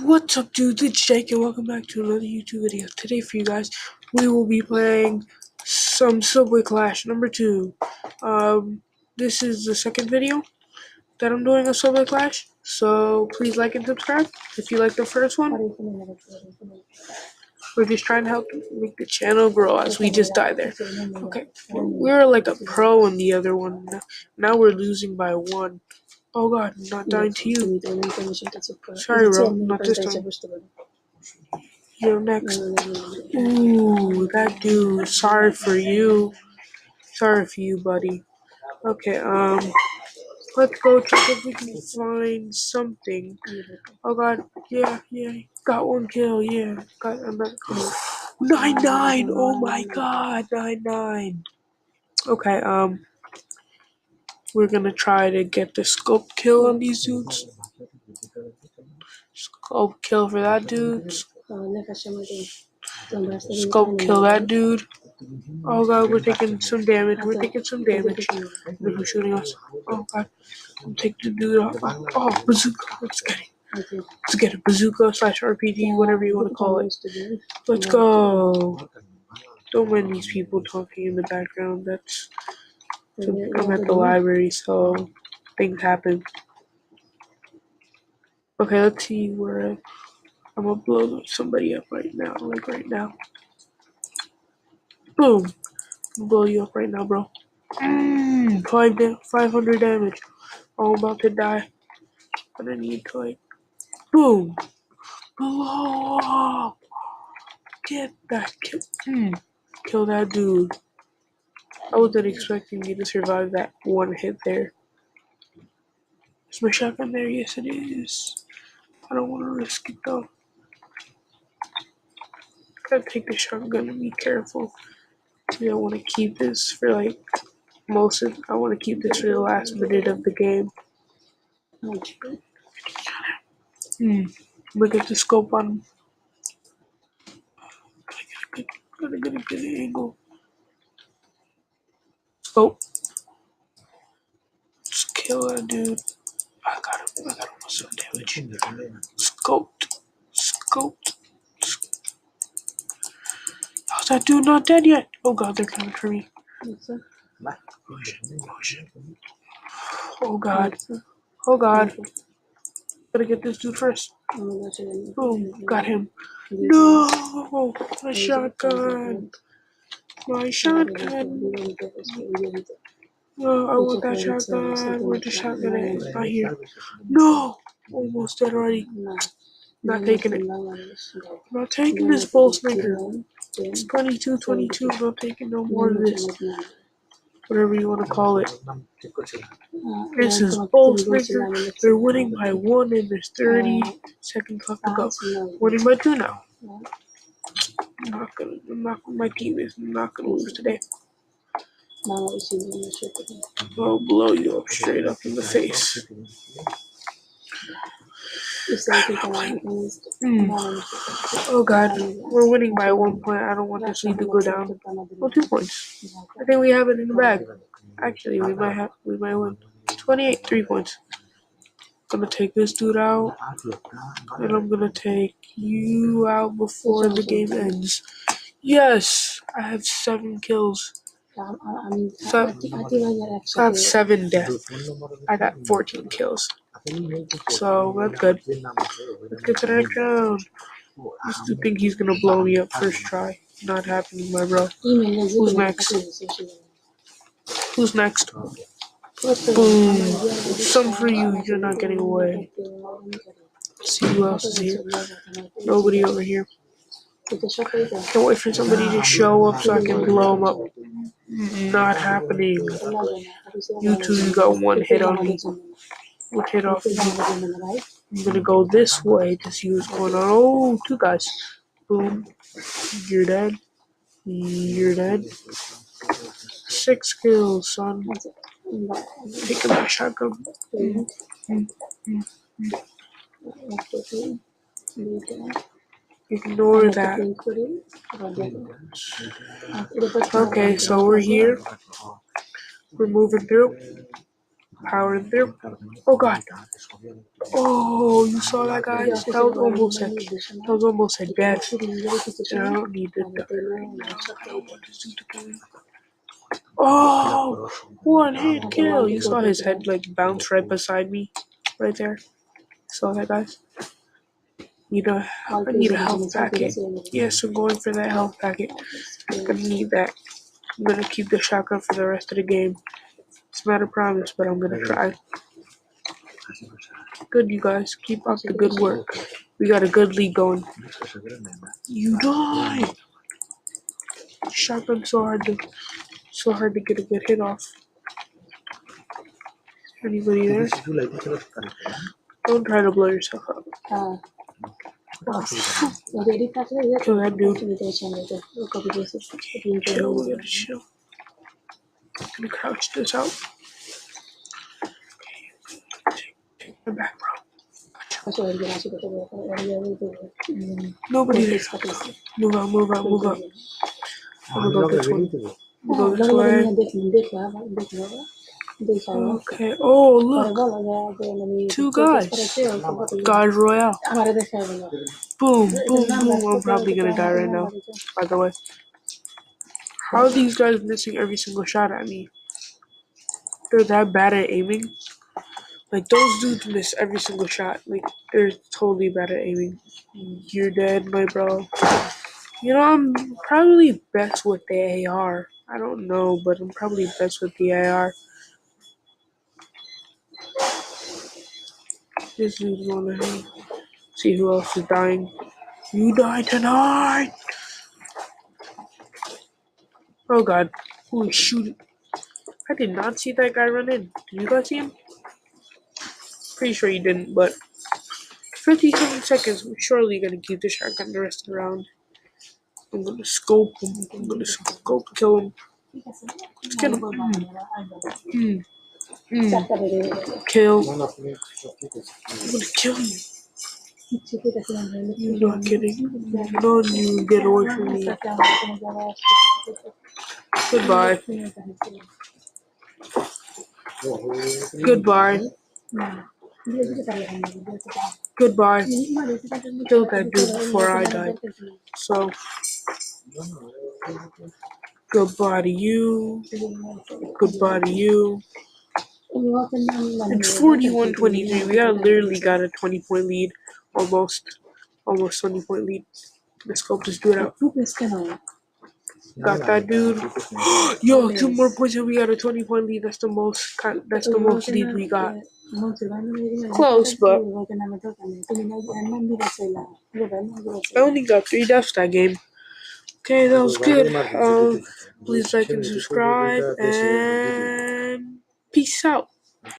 What's up, dudes? It's Jake, and welcome back to another YouTube video. Today, for you guys, we will be playing some Subway Clash number 2. This is the second video that I'm doing a Subway Clash, so please like and subscribe if you like the first one. We're just trying to help make the channel grow as we just died there. Okay, we were like a pro in the other one. Now we're losing by 1. Oh god, not dying to you. Sorry, bro, not this time. You're next. Ooh, that dude. Sorry for you. Sorry for you, buddy. Okay, let's go check if we can find something. Oh god, yeah, got 1 kill, yeah, got another kill. 9-9, oh my god, 9-9. Okay, we're gonna try to get the scope kill on these dudes. Scope kill for that dude. Scope kill that dude. Oh god, we're taking some damage. Who's shooting us? Oh god. Take the dude off. Oh, bazooka. Let's get it. Let's get it. Bazooka / RPG, whatever you want to call it. Let's go. Don't mind these people talking in the background. I'm at the library, so things happen. Okay, let's see where I'm gonna blow somebody up right now. Like right now. Boom. I'll blow you up right now, bro. 500 damage. Oh, I'm about to die. But I need to, like, boom. Blow up. Get that kill. Kill that dude. I wasn't expecting me to survive that one hit there. Is my shotgun there? Yes, it is. I don't want to risk it though. Gotta take the shotgun and be careful. I want to keep this for like I want to keep this for the last minute of the game. Look at the scope on him. Gotta get a good angle. Scope. Just kill that dude. I got him with some damage. Scoped. How's that dude not dead yet? Oh god, they're coming for me. Oh shit. Oh god. Gotta get this dude first. Boom, got him. No! My shotgun. No, I want that shotgun. Where's the shotgun at? It's not here. No! Almost dead already. Not taking it. Not taking this bull snicker. It's 22-22. Not taking no more of this. Whatever you want to call it. This is bull snicker. They're winning by 1 and there's 30 seconds left to go. Winning by 2 now. My team is not gonna lose today. I'll blow you up straight up in the face. Oh god, we're winning by 1 point. I don't want this lead to go down. Well, 2 points. I think we have it in the bag. Actually, we might win. 28, 3 points. Gonna take this dude out, and I'm gonna take you out before the game ends. Yes, I have 7 kills. I have 7 deaths. I got 14 kills. So that's good. Let's get to the next round. I still think he's gonna blow me up first try. Not happening, my bro. Who's next? Boom. Some for you. You're not getting away. Let's see who else is here. Nobody over here. Can't wait for somebody to show up so I can blow them up. Not happening. You two, you got 1 hit on me. 1 hit off me. I'm gonna go this way to see what's going on. Oh, 2 guys. Boom. You're dead. 6 kills, son. Taking my shotgun. Ignore that. Okay, so we're here. We're moving through. powering through. Oh god. Oh, you saw that, guys? That was almost a death. And I don't need to die right now. I don't want this dude to kill me. Oh, one hit kill. You saw his head like bounce right beside me, right there. Saw that, guys? I need a health packet. Yes, I'm going for that health packet. I need that. I'm gonna keep the shotgun for the rest of the game. It's not a promise, but I'm gonna try. Good, you guys. Keep up the good work. We got a good lead going. You died. Shotgun so hard to get a good hit off. Anybody there? Don't try to blow yourself up. Kill that dude. Chill, we gotta chill. I'm gonna crouch this out. Take my back, bro. Nobody there. Move out, move out, move out. I'm gonna go this way. I'm gonna go this way. Okay. Oh, look. Two guys. Guys Royale. Boom, boom, boom. I'm probably gonna die right now, by the way. How are these guys missing every single shot at me? They're that bad at aiming. Like, those dudes miss every single shot. Like, they're totally bad at aiming. You're dead, my bro. You know, I'm probably best with the AR. I don't know, but I'm probably best with the AR. This dude's on the hang. See who else is dying. You die tonight! Oh god. Holy shoot. I did not see that guy run in. Did you guys see him? Pretty sure you didn't, but 57 seconds. We're surely gonna keep the shotgun the rest of the round. I'm gonna scope him. I'm gonna scope kill him. Let's kill him. Kill. I'm gonna kill you. You're not kidding. No, you get away from me. Goodbye. Goodbye. Goodbye. Killed that dude before I died. So, goodbye to you. Goodbye to you. It's 41-23. We literally got a 20-point lead. Almost 20-point lead. Let's go this dude out. Got that dude. Yo, 2 more points and we got a 20-point lead. That's the most lead we got. Close, but I only got 3 deaths that game. Okay, that was good. Please like and subscribe and peace out.